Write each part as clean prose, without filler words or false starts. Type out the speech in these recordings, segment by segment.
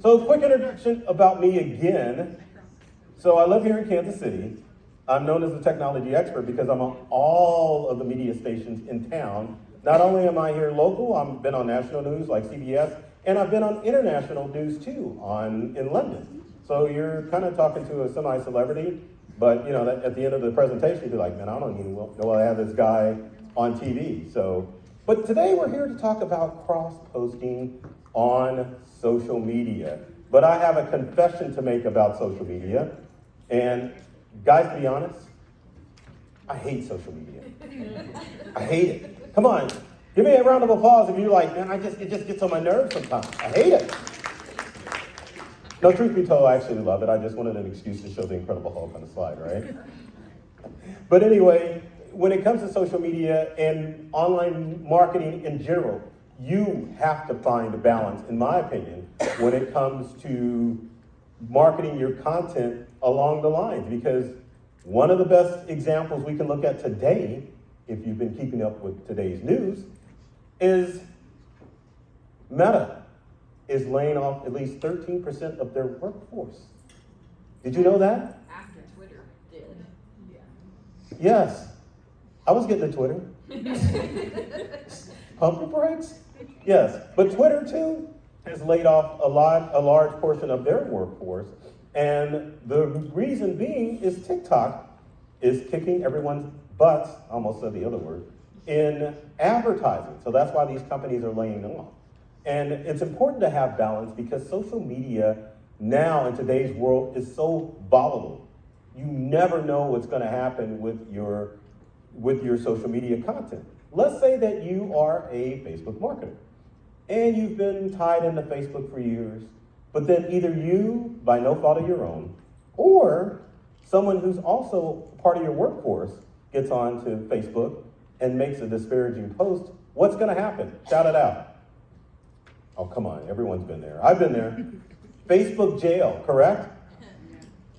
So quick introduction about me again. So I live here in Kansas City. I'm known as a technology expert because I'm on all of the media stations in town. Not only am I here local, I've been on national news like CBS, and I've been on international news too, in London. So you're kind of talking to a semi-celebrity, but you know, at the end of the presentation, you're like, man, I don't even know I have this guy on TV. But today we're here to talk about cross-posting on social media. But I have a confession to make about social media. And guys, to be honest, I hate social media. I hate it. Come on, give me a round of applause if you're like, man, it just gets on my nerves sometimes. I hate it. No, truth be told, I actually love it. I just wanted an excuse to show the Incredible Hulk on the slide, right? But anyway, when it comes to social media and online marketing in general, you have to find a balance, in my opinion, when it comes to marketing your content along the lines. Because one of the best examples we can look at today, if you've been keeping up with today's news, is Meta is laying off at least 13% of their workforce. Did you know that? After Twitter did. Yeah. Yes. I was getting to Twitter. Pump your brakes? Yes. But Twitter, too, has laid off a large portion of their workforce. And the reason being is TikTok is kicking everyone's butts, I almost said the other word, in advertising. So that's why these companies are laying off. And it's important to have balance because social media now in today's world is so volatile. You never know what's going to happen with your social media content. Let's say that you are a Facebook marketer and you've been tied into Facebook for years, but then either you, by no fault of your own, or someone who's also part of your workforce gets onto Facebook and makes a disparaging post. What's going to happen? Shout it out. Oh, come on. Everyone's been there. I've been there. Facebook jail, correct?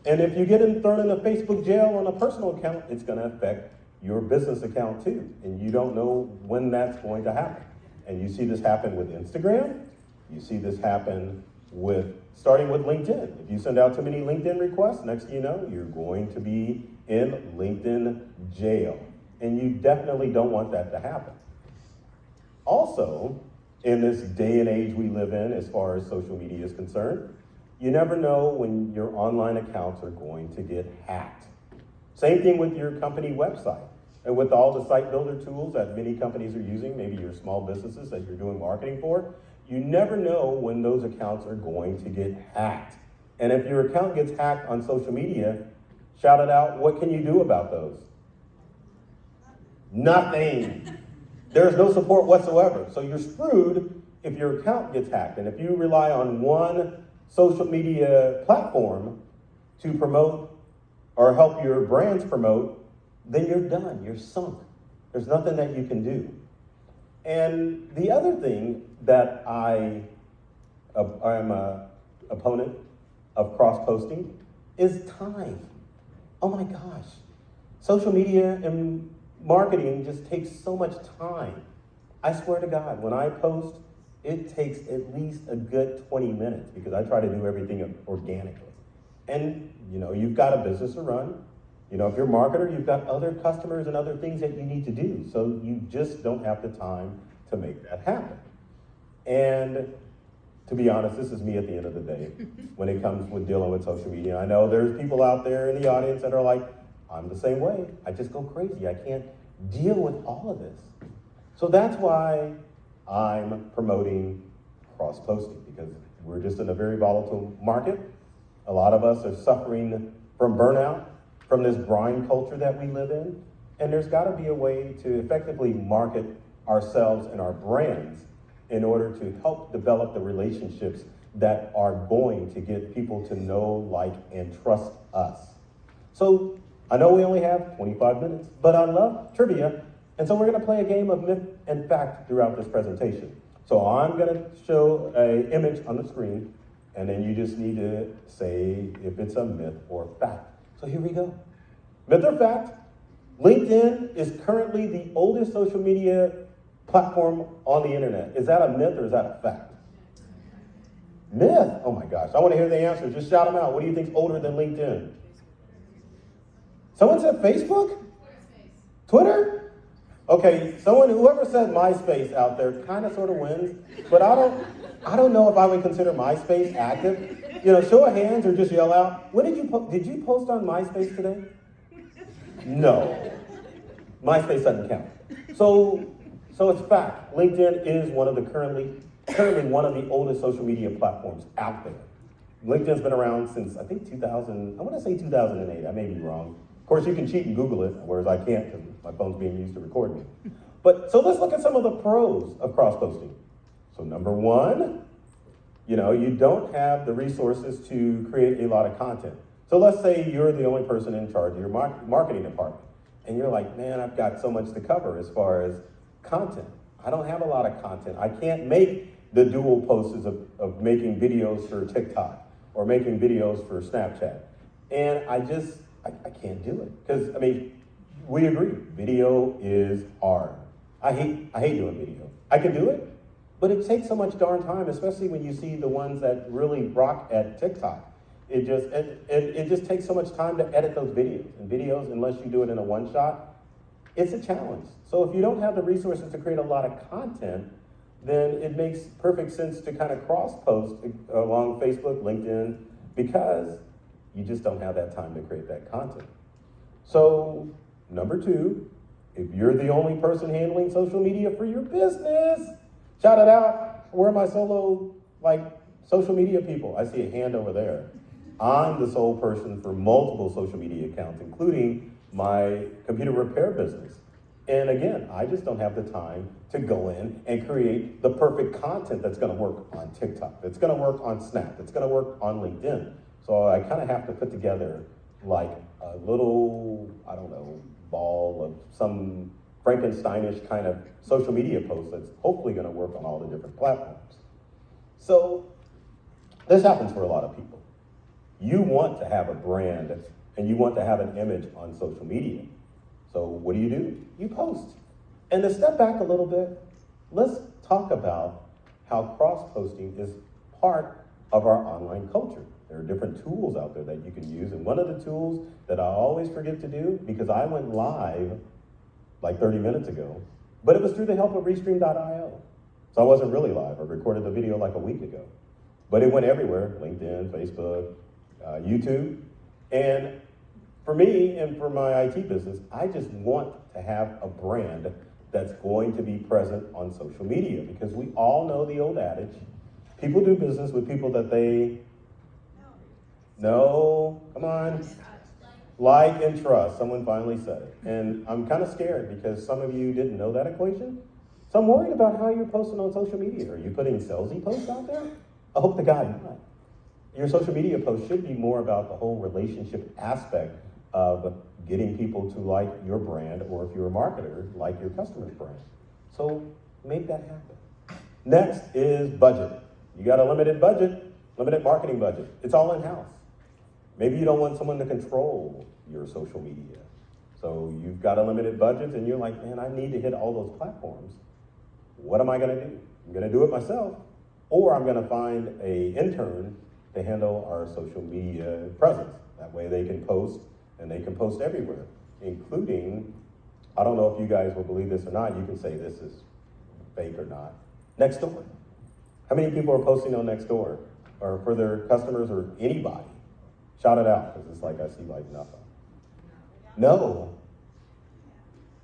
And if you get thrown in a Facebook jail on a personal account, it's going to affect your business account too. And you don't know when that's going to happen. And you see this happen with Instagram. You see this happen starting with LinkedIn. If you send out too many LinkedIn requests, next thing you know, you're going to be in LinkedIn jail. And you definitely don't want that to happen. Also, in this day and age we live in, as far as social media is concerned, you never know when your online accounts are going to get hacked. Same thing with your company website. And with all the site builder tools that many companies are using, maybe your small businesses that you're doing marketing for, you never know when those accounts are going to get hacked. And if your account gets hacked on social media, shout it out, what can you do about those? Nothing. There's no support whatsoever. So you're screwed if your account gets hacked. And if you rely on one social media platform to promote or help your brands promote, then you're done. You're sunk. There's nothing that you can do. And the other thing that I'm an opponent of cross-posting is time. Oh my gosh. Social media and marketing just takes so much time. I swear to God, when I post, it takes at least a good 20 minutes because I try to do everything organically. And, you know, you've got a business to run. You know, if you're a marketer, you've got other customers and other things that you need to do. So you just don't have the time to make that happen. And to be honest, this is me at the end of the day when it comes with dealing with social media. I know there's people out there in the audience that are like, I'm the same way. I just go crazy. I can't deal with all of this. So that's why I'm promoting cross-posting because we're just in a very volatile market. A lot of us are suffering from burnout, from this grind culture that we live in. And there's got to be a way to effectively market ourselves and our brands in order to help develop the relationships that are going to get people to know, like, and trust us. So I know we only have 25 minutes, but I love trivia. And so we're going to play a game of myth and fact throughout this presentation. So I'm going to show an image on the screen, and then you just need to say if it's a myth or fact. So here we go. Myth or fact, LinkedIn is currently the oldest social media platform on the internet. Is that a myth or is that a fact? Myth. Oh my gosh. I want to hear the answer. Just shout them out. What do you think's older than LinkedIn? Someone said Facebook? Twitter? Okay, whoever said MySpace out there kind of sort of wins, but I don't know if I would consider MySpace active. Show of hands or just yell out. When did you post on MySpace today? No. MySpace doesn't count. So it's fact. LinkedIn is currently one of the oldest social media platforms out there. LinkedIn's been around since, I think, 2000, I want to say 2008. I may be wrong. Of course, you can cheat and Google it, whereas I can't because my phone's being used to record me. So let's look at some of the pros of cross-posting. So number one, you don't have the resources to create a lot of content. So let's say you're the only person in charge of your marketing department. And you're like, man, I've got so much to cover as far as content. I don't have a lot of content. I can't make the dual posts of making videos for TikTok or making videos for Snapchat. And I can't do it. Because, we agree, video is hard. I hate doing video. I can do it, but it takes so much darn time, especially when you see the ones that really rock at TikTok. It just takes so much time to edit those videos. And videos, unless you do it in a one shot, it's a challenge. So if you don't have the resources to create a lot of content, then it makes perfect sense to kind of cross-post along Facebook, LinkedIn, because you just don't have that time to create that content. So number two, if you're the only person handling social media for your business, shout it out. Where are my solo social media people? I see a hand over there. I'm the sole person for multiple social media accounts, including my computer repair business. And again, I just don't have the time to go in and create the perfect content that's going to work on TikTok, that's going to work on Snap, that's going to work on LinkedIn. So I kind of have to put together like a little, ball of some Frankensteinish kind of social media post that's hopefully going to work on all the different platforms. So this happens for a lot of people. You want to have a brand and you want to have an image on social media. So what do? You post. And to step back a little bit, let's talk about how cross-posting is part of our online culture. There are different tools out there that you can use. And one of the tools that I always forget to do, because I went live like 30 minutes ago, but it was through the help of Restream.io. So I wasn't really live. I recorded the video like a week ago. But it went everywhere, LinkedIn, Facebook, YouTube. And for me and for my IT business, I just want to have a brand that's going to be present on social media, because we all know the old adage, people do business with people that they know, come on, like and trust. Someone finally said it. And I'm kind of scared because some of you didn't know that equation. So I'm worried about how you're posting on social media. Are you putting salesy posts out there? I hope to God not. Your social media post should be more about the whole relationship aspect of getting people to like your brand, or if you're a marketer, like your customer's brand. So make that happen. Next is budget. You got a limited budget, limited marketing budget. It's all in-house. Maybe you don't want someone to control your social media. So you've got a limited budget and you're like, man, I need to hit all those platforms. What am I gonna do? I'm gonna do it myself, or I'm gonna find an intern to handle our social media presence. That way they can post, and they can post everywhere, including, I don't know if you guys will believe this or not, you can say this is fake or not, Nextdoor. How many people are posting on Nextdoor, or for their customers or anybody? Shout it out, because it's like I see like nothing. No.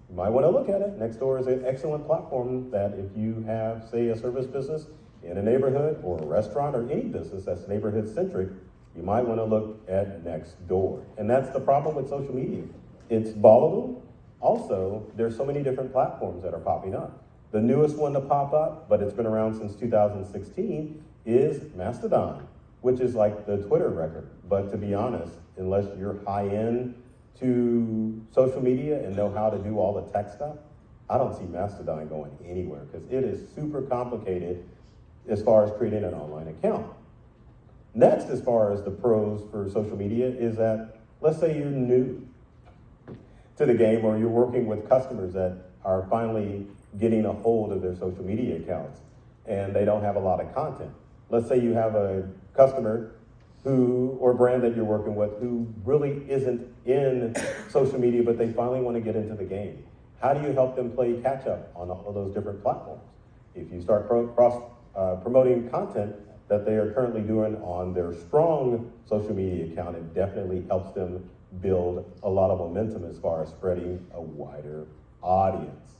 You might want to look at it. Nextdoor is an excellent platform that if you have, say, a service business in a neighborhood, or a restaurant, or any business that's neighborhood-centric, you might want to look at Nextdoor. And that's the problem with social media. It's volatile. Also, there's so many different platforms that are popping up. The newest one to pop up, but it's been around since 2016, is Mastodon, which is like the Twitter record. But to be honest, unless you're high-end to social media and know how to do all the tech stuff, I don't see Mastodon going anywhere, because it is super complicated as far as creating an online account. Next, as far as the pros for social media, is that, let's say you're new to the game, or you're working with customers that are finally getting a hold of their social media accounts and they don't have a lot of content. Let's say you have a customer who, or brand that you're working with, who really isn't in social media, but they finally want to get into the game. How do you help them play catch up on all of those different platforms? If you start promoting content that they are currently doing on their strong social media account, it definitely helps them build a lot of momentum as far as spreading a wider audience.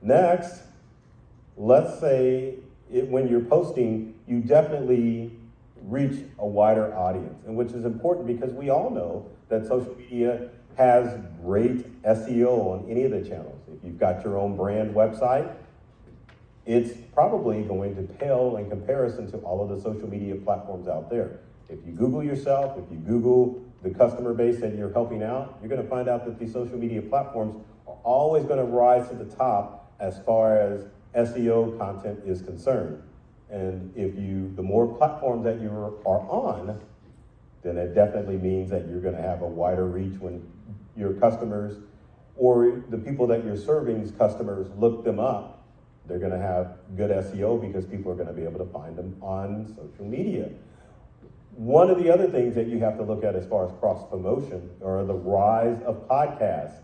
Next, let's say when you're posting, you definitely reach a wider audience, and which is important because we all know that social media has great SEO on any of the channels. If you've got your own brand website, it's probably going to pale in comparison to all of the social media platforms out there. If you Google yourself, if you Google the customer base that you're helping out, you're going to find out that these social media platforms are always going to rise to the top as far as SEO content is concerned. And the more platforms that you are on, then it definitely means that you're going to have a wider reach when your customers or the people that you're serving's customers look them up. They're going to have good SEO because people are going to be able to find them on social media. One of the other things that you have to look at as far as cross-promotion are the rise of podcasts.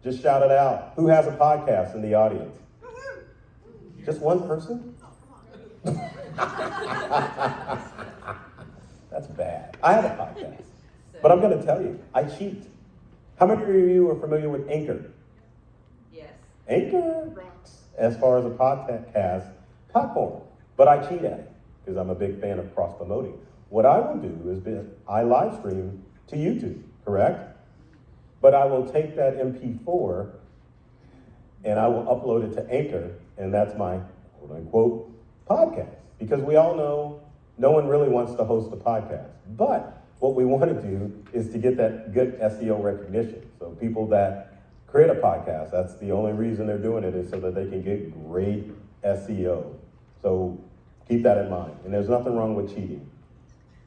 Just shout it out. Who has a podcast in the audience? Just one person? That's bad. I have a podcast, but I'm going to tell you, I cheat. How many of you are familiar with Anchor? Yes. Anchor rocks as far as a podcast platform, but I cheat at it because I'm a big fan of cross-promoting. What I will do is I live stream to YouTube, correct? But I will take that MP4 and I will upload it to Anchor, and that's my quote-unquote podcast. Because we all know no one really wants to host a podcast. But what we want to do is to get that good SEO recognition. So people that create a podcast, that's the only reason they're doing it, is so that they can get great SEO. So keep that in mind. And there's nothing wrong with cheating.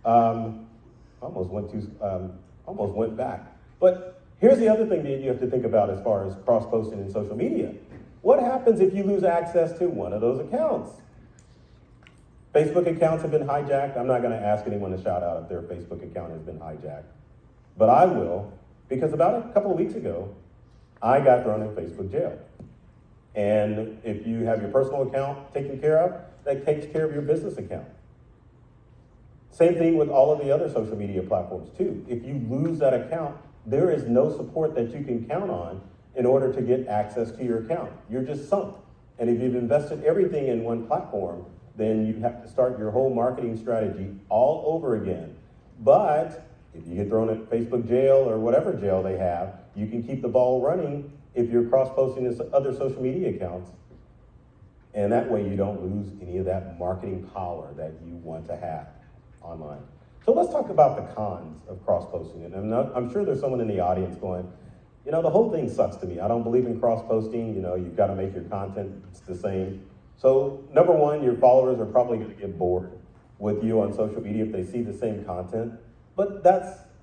Almost went back. But here's the other thing that you have to think about as far as cross-posting in social media. What happens if you lose access to one of those accounts? Facebook accounts have been hijacked. I'm not going to ask anyone to shout out if their Facebook account has been hijacked. But I will, because about a couple of weeks ago, I got thrown in Facebook jail. And if you have your personal account taken care of, that takes care of your business account. Same thing with all of the other social media platforms too. If you lose that account, there is no support that you can count on in order to get access to your account. You're just sunk. And if you've invested everything in one platform, then you have to start your whole marketing strategy all over again. But if you get thrown in Facebook jail or whatever jail they have, you can keep the ball running if you're cross-posting to other social media accounts. And that way you don't lose any of that marketing power that you want to have online. So let's talk about the cons of cross-posting. And I'm sure there's someone in the audience going, you know, the whole thing sucks to me. I don't believe in cross-posting. You know, you've got to make your content the same. So number one, your followers are probably going to get bored with you on social media if they see the same content. But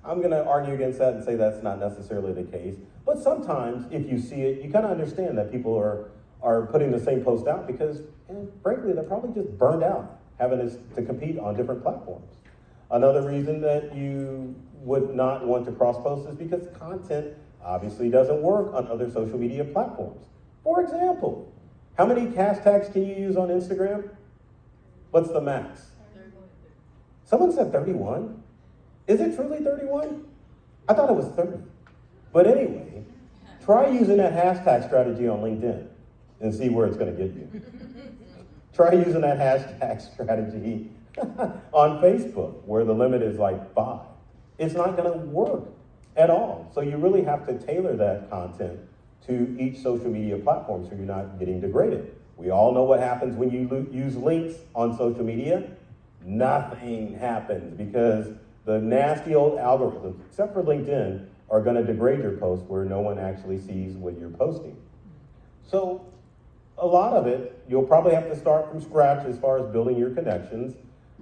I'm going to argue against that and say that's not necessarily the case. But sometimes if you see it, you kind of understand that people are putting the same post out because, frankly, they're probably just burned out having to compete on different platforms. Another reason that you would not want to cross-post is because content obviously doesn't work on other social media platforms. For example, how many hashtags can you use on Instagram? What's the max? 31. Someone said 31. Is it truly 31? I thought it was 30. But anyway, try using that hashtag strategy on LinkedIn and see where it's going to get you. Try using that hashtag strategy on Facebook, where the limit is like 5. It's not going to work at all. So you really have to tailor that content to each social media platform so you're not getting degraded. We all know what happens when you use links on social media. Nothing happens because the nasty old algorithms, except for LinkedIn, are going to degrade your post where no one actually sees what you're posting. So a lot of it, you'll probably have to start from scratch as far as building your connections,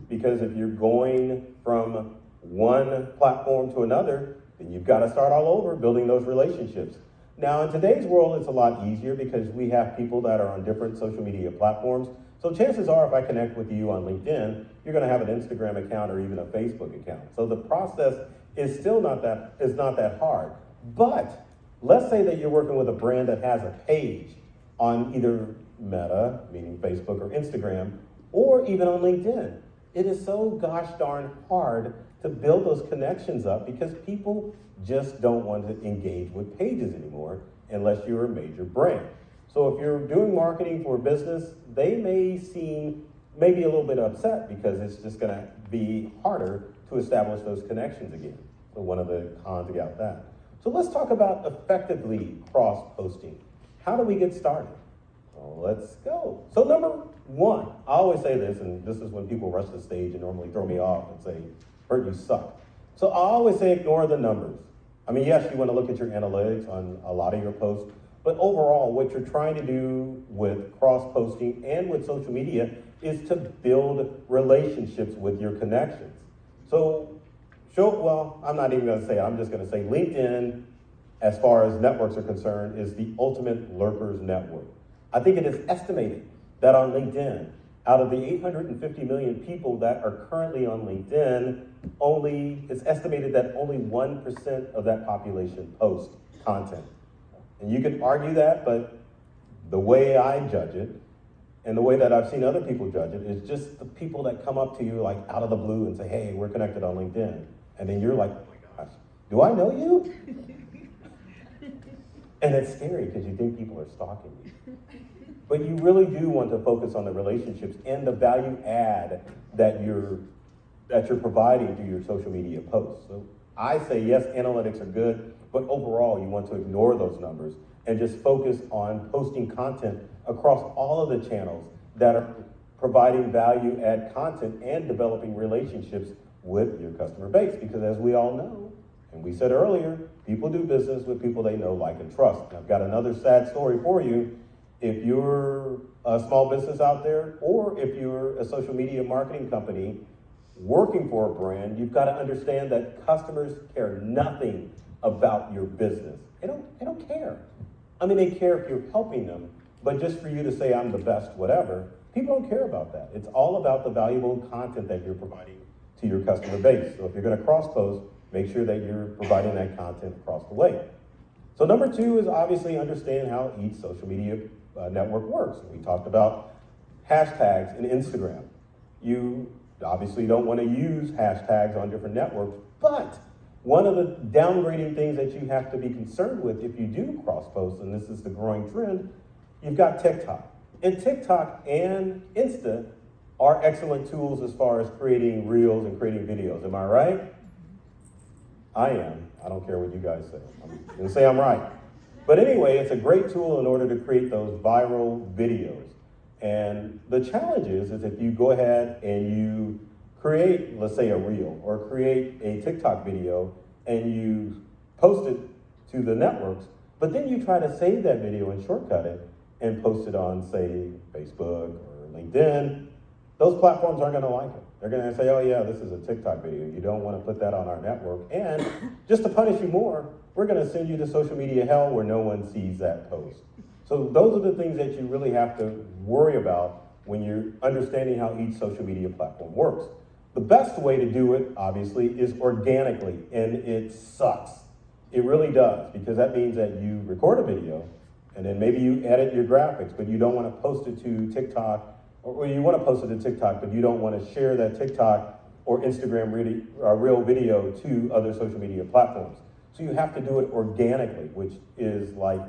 because if you're going from one platform to another, then you've got to start all over building those relationships. Now, in today's world, it's a lot easier because we have people that are on different social media platforms. So chances are if I connect with you on LinkedIn, you're gonna have an Instagram account or even a Facebook account. So the process is still not that hard. But let's say that you're working with a brand that has a page on either Meta, meaning Facebook or Instagram, or even on LinkedIn. It is so gosh darn hard to build those connections up because people just don't want to engage with pages anymore unless you're a major brand. So if you're doing marketing for a business, they may seem maybe a little bit upset because it's just gonna be harder to establish those connections again. So one of the cons about that. So let's talk about effectively cross-posting. How do we get started? Well, let's go. So number one, I always say this, and this is when people rush the stage and normally throw me off and say, Bert, you suck. So I always say ignore the numbers. I mean, yes, you want to look at your analytics on a lot of your posts, but overall, what you're trying to do with cross-posting and with social media is to build relationships with your connections. So, I'm not even gonna say it, I'm just gonna say LinkedIn, as far as networks are concerned, is the ultimate lurkers network. I think it is estimated that on LinkedIn, out of the 850 million people that are currently on LinkedIn, it's estimated that only 1% of that population posts content. And you can argue that, but the way I judge it, and the way that I've seen other people judge it, is just the people that come up to you like out of the blue and say, hey, we're connected on LinkedIn. And then you're like, oh my gosh, do I know you? And it's scary because you think people are stalking you. But you really do want to focus on the relationships and the value add that you're providing through your social media posts. So I say, yes, analytics are good, but overall you want to ignore those numbers and just focus on posting content across all of the channels that are providing value add content and developing relationships with your customer base. Because as we all know, and we said earlier, people do business with people they know, like, and trust. And I've got another sad story for you. If you're a small business out there, or if you're a social media marketing company working for a brand, you've got to understand that customers care nothing about your business. They don't care. I mean, they care if you're helping them, but just for you to say I'm the best, whatever, people don't care about that. It's all about the valuable content that you're providing to your customer base. So if you're going to cross-post, make sure that you're providing that content across the way. So number two is obviously understand how each social media network works. We talked about hashtags in Instagram. You obviously don't want to use hashtags on different networks, but one of the downgrading things that you have to be concerned with if you do cross-post, and this is the growing trend, you've got TikTok. And TikTok and Insta are excellent tools as far as creating reels and creating videos. Am I right? I am. I don't care what you guys say. I'm going to say I'm right. But anyway, it's a great tool in order to create those viral videos. And the challenge is if you go ahead and you create, let's say, a reel or create a TikTok video and you post it to the networks, but then you try to save that video and shortcut it and post it on, say, Facebook or LinkedIn, those platforms aren't going to like it. They're going to say, oh yeah, this is a TikTok video. You don't want to put that on our network. And just to punish you more, we're going to send you to social media hell where no one sees that post. So those are the things that you really have to worry about when you're understanding how each social media platform works. The best way to do it, obviously, is organically, and it sucks. It really does, because that means that you record a video, and then maybe you edit your graphics, but you don't want to post it to TikTok, or you want to post it to TikTok, but you don't want to share that TikTok or Instagram reel video to other social media platforms. So you have to do it organically, which is like,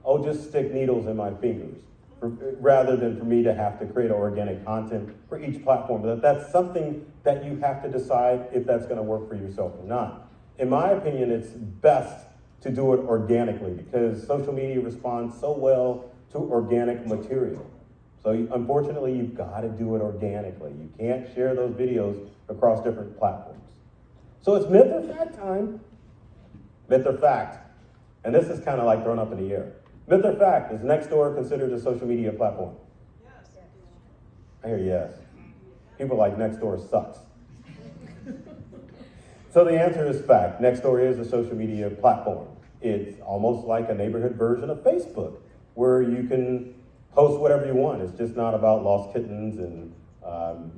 oh, just stick needles in my fingers, rather than for me to have to create organic content for each platform. But that's something that you have to decide if that's going to work for yourself or not. In my opinion, it's best to do it organically because social media responds so well to organic material. So unfortunately, you've got to do it organically. You can't share those videos across different platforms. So it's myth or fact time. Myth or fact. And this is kind of like thrown up in the air. Myth or fact, is Nextdoor considered a social media platform? Yes. I hear yes. People like Nextdoor sucks. So the answer is fact. Nextdoor is a social media platform. It's almost like a neighborhood version of Facebook, where you can post whatever you want. It's just not about lost kittens and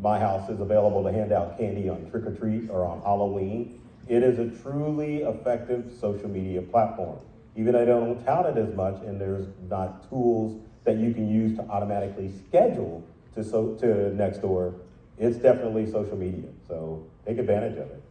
my house is available to hand out candy on trick or treat or on Halloween. It is a truly effective social media platform. Even though they don't tout it as much and there's not tools that you can use to automatically schedule to Nextdoor, it's definitely social media. So take advantage of it.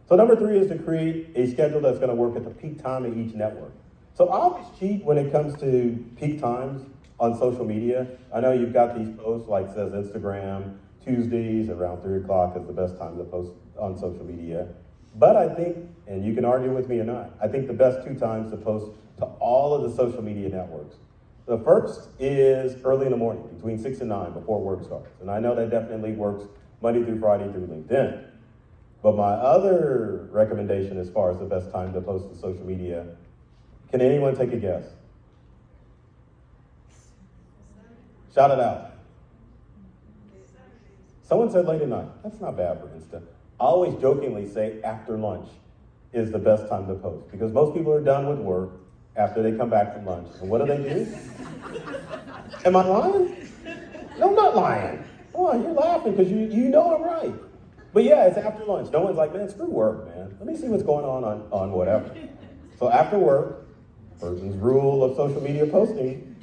So number 3 is to create a schedule that's going to work at the peak time of each network. So I always cheat when it comes to peak times on social media. I know you've got these posts like says Instagram, Tuesdays around 3 o'clock is the best time to post on social media. But I think, and you can argue with me or not, I think the best 2 times to post to all of the social media networks. The first is early in the morning, between 6 and 9 before work starts. And I know that definitely works Monday through Friday through LinkedIn. But my other recommendation as far as the best time to post to social media, can anyone take a guess? Shout it out. Someone said late at night. That's not bad for Insta. I always jokingly say after lunch is the best time to post because most people are done with work after they come back from lunch. And what do? Am I lying? No, I'm not lying. Oh, you're laughing because you know I'm right. But yeah, it's after lunch. No one's like, man, screw work, man. Let me see what's going on whatever. So after work, Burton's rule of social media posting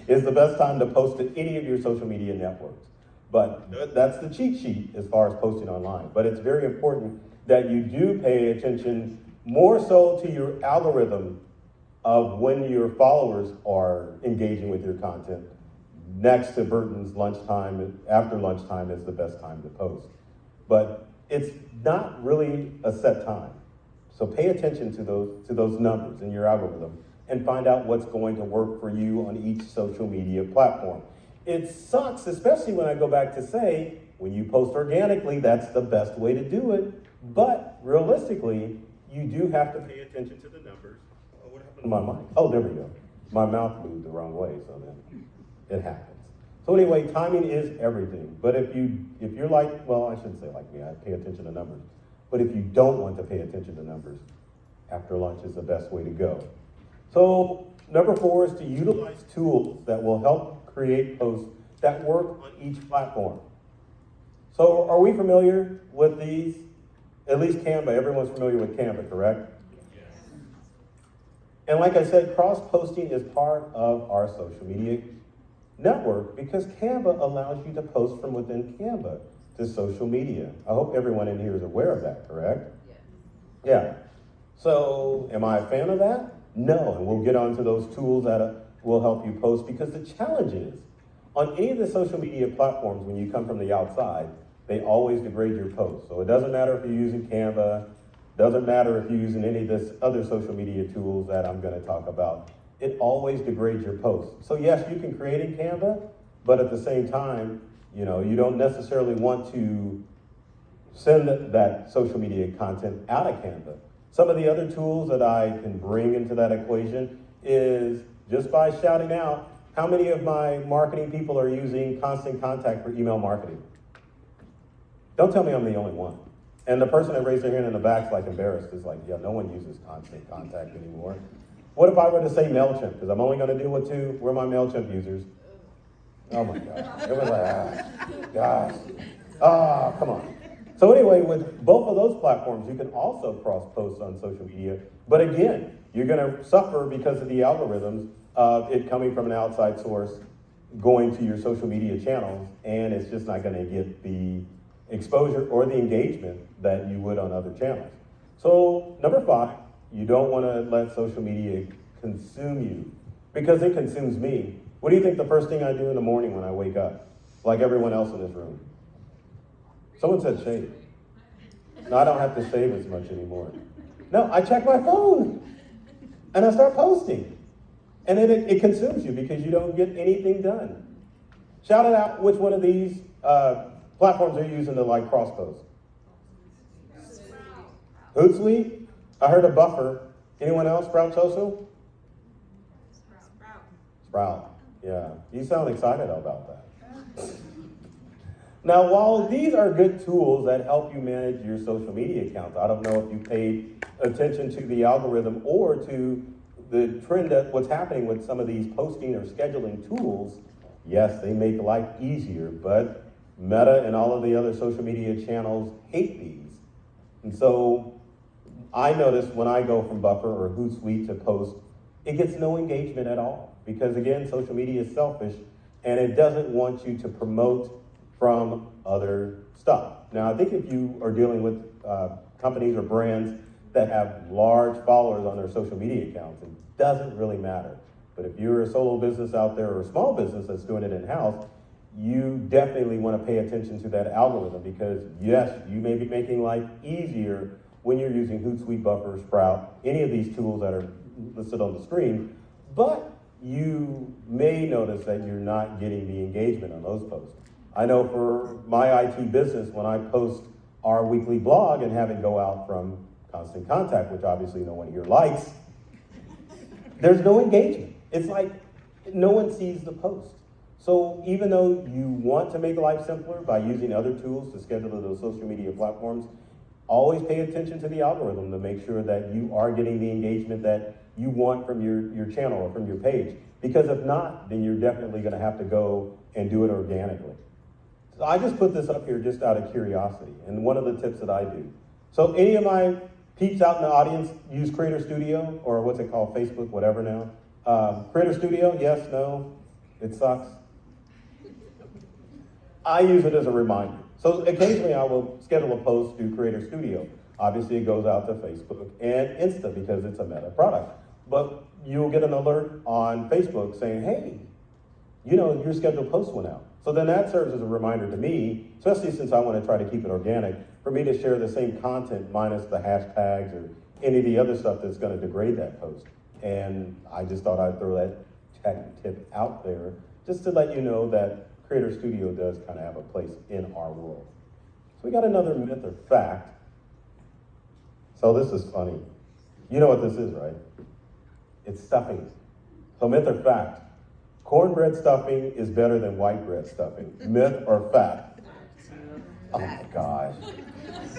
is the best time to post to any of your social media networks. But that's the cheat sheet as far as posting online. But it's very important that you do pay attention more so to your algorithm of when your followers are engaging with your content. Next to Burton's lunchtime, after lunchtime is the best time to post. But it's not really a set time. So pay attention to those numbers in your algorithm and find out what's going to work for you on each social media platform. It sucks, especially when I go back to say, when you post organically, that's the best way to do it. But realistically, you do have to pay attention to the numbers. Oh, what happened to my mic? Oh, there we go. My mouth moved the wrong way, so then it happens. So anyway, timing is everything. But if you're like, well, I shouldn't say like me, I pay attention to numbers. But if you don't want to pay attention to numbers, after lunch is the best way to go. So number 4 is to utilize tools that will help create posts that work on each platform. So are we familiar with these? At least Canva, everyone's familiar with Canva, correct? Yes. And like I said, cross-posting is part of our social media network because Canva allows you to post from within Canva to social media. I hope everyone in here is aware of that, correct? Yes. Yeah. So am I a fan of that? No, and we'll get onto those tools that will help you post because the challenge is, on any of the social media platforms, when you come from the outside, they always degrade your posts. So it doesn't matter if you're using Canva, doesn't matter if you're using any of this other social media tools that I'm going to talk about. It always degrades your posts. So yes, you can create in Canva, but at the same time, you don't necessarily want to send that social media content out of Canva. Some of the other tools that I can bring into that equation is just by shouting out, how many of my marketing people are using Constant Contact for email marketing? Don't tell me I'm the only one. And the person that raised their hand in the back is like embarrassed. Is like, yeah, no one uses Constant Contact anymore. What if I were to say MailChimp? Because I'm only going to deal with 2. Where are my MailChimp users? Oh my God. It was like, gosh. Come on. So anyway, with both of those platforms, you can also cross-post on social media. But again, you're going to suffer because of the algorithms of it coming from an outside source, going to your social media channels, and it's just not going to get the exposure or the engagement that you would on other channels. So number 5, you don't want to let social media consume you because it consumes me. What do you think the first thing I do in the morning when I wake up? Like everyone else in this room. Someone said shave. No, I don't have to shave as much anymore. No, I check my phone and I start posting. And then it consumes you because you don't get anything done. Shout it out, which one of these platforms are you using to like cross post? Hootsuite? I heard a Buffer. Anyone else? Sprout Social? Sprout. Yeah. You sound excited about that. Now, while these are good tools that help you manage your social media accounts, I don't know if you paid attention to the algorithm or to the trend that what's happening with some of these posting or scheduling tools, yes, they make life easier, but Meta and all of the other social media channels hate these. And so I notice when I go from Buffer or Hootsuite to post, it gets no engagement at all. Because again, social media is selfish and it doesn't want you to promote from other stuff. Now, I think if you are dealing with companies or brands that have large followers on their social media accounts, it doesn't really matter. But if you're a solo business out there or a small business that's doing it in-house, you definitely want to pay attention to that algorithm because yes, you may be making life easier when you're using Hootsuite, Buffer, Sprout, any of these tools that are listed on the screen, but you may notice that you're not getting the engagement on those posts. I know for my IT business, when I post our weekly blog and have it go out from Constant Contact, which obviously no one here likes, there's no engagement. It's like no one sees the post. So even though you want to make life simpler by using other tools to schedule to those social media platforms, always pay attention to the algorithm to make sure that you are getting the engagement that you want from your channel or from your page. Because if not, then you're definitely gonna have to go and do it organically. So I just put this up here just out of curiosity and one of the tips that I do. So any of my peeps out in the audience use Creator Studio or what's it called, Facebook, whatever now. Creator Studio, yes, no, it sucks. I use it as a reminder. So occasionally I will schedule a post to Creator Studio. Obviously it goes out to Facebook and Insta because it's a Meta product. But you'll get an alert on Facebook saying, hey, you know, your scheduled post went out. So then that serves as a reminder to me, especially since I want to try to keep it organic, for me to share the same content minus the hashtags or any of the other stuff that's going to degrade that post. And I just thought I'd throw that tech tip out there just to let you know that Creator Studio does kind of have a place in our world. So we got another myth or fact. So this is funny. You know what this is, right? It's stuffing. So myth or fact, cornbread stuffing is better than white bread stuffing. Myth or fact? Oh my gosh,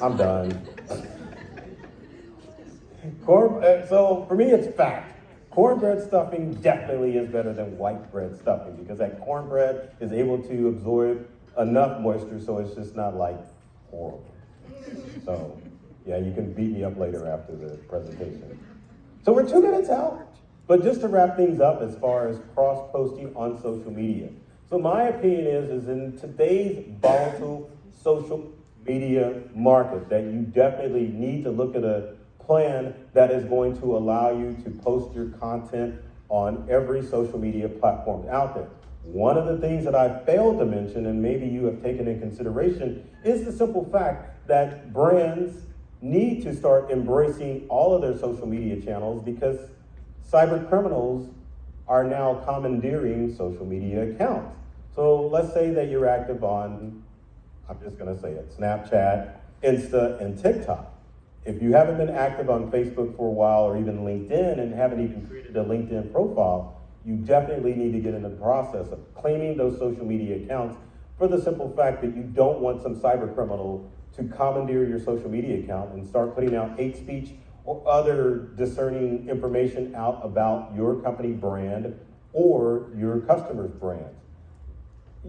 I'm done. So for me, it's fact. Cornbread stuffing definitely is better than white bread stuffing because that cornbread is able to absorb enough moisture so it's just not like horrible. So yeah, you can beat me up later after the presentation. So we're 2 minutes out, but just to wrap things up as far as cross-posting on social media. So my opinion is in today's volatile social media market that you definitely need to look at a plan that is going to allow you to post your content on every social media platform out there. One of the things that I failed to mention, and maybe you have taken in consideration, is the simple fact that brands need to start embracing all of their social media channels because cyber criminals are now commandeering social media accounts. So let's say that you're active on, I'm just gonna say it, Snapchat, Insta, and TikTok. If you haven't been active on Facebook for a while or even LinkedIn and haven't even created a LinkedIn profile, you definitely need to get in the process of claiming those social media accounts for the simple fact that you don't want some cyber criminal to commandeer your social media account and start putting out hate speech or other discerning information out about your company brand or your customer's brand.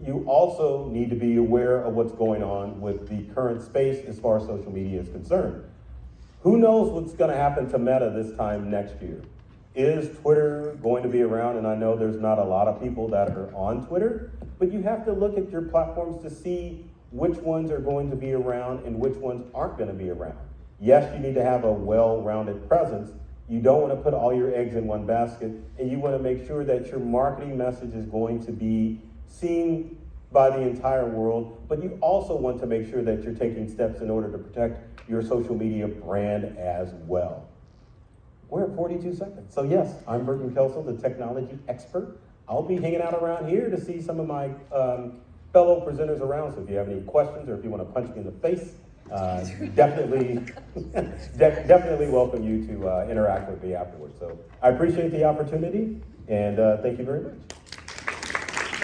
You also need to be aware of what's going on with the current space as far as social media is concerned. Who knows what's going to happen to Meta this time next year? Is Twitter going to be around? And I know there's not a lot of people that are on Twitter, but you have to look at your platforms to see which ones are going to be around and which ones aren't going to be around. Yes, you need to have a well-rounded presence. You don't want to put all your eggs in one basket, and you want to make sure that your marketing message is going to be seen by the entire world, but you also want to make sure that you're taking steps in order to protect your social media brand as well. We're at 42 seconds. So yes, I'm Burton Kelso, the technology expert. I'll be hanging out around here to see some of my fellow presenters around. So if you have any questions or if you want to punch me in the face, definitely welcome you to interact with me afterwards. So I appreciate the opportunity and thank you very much.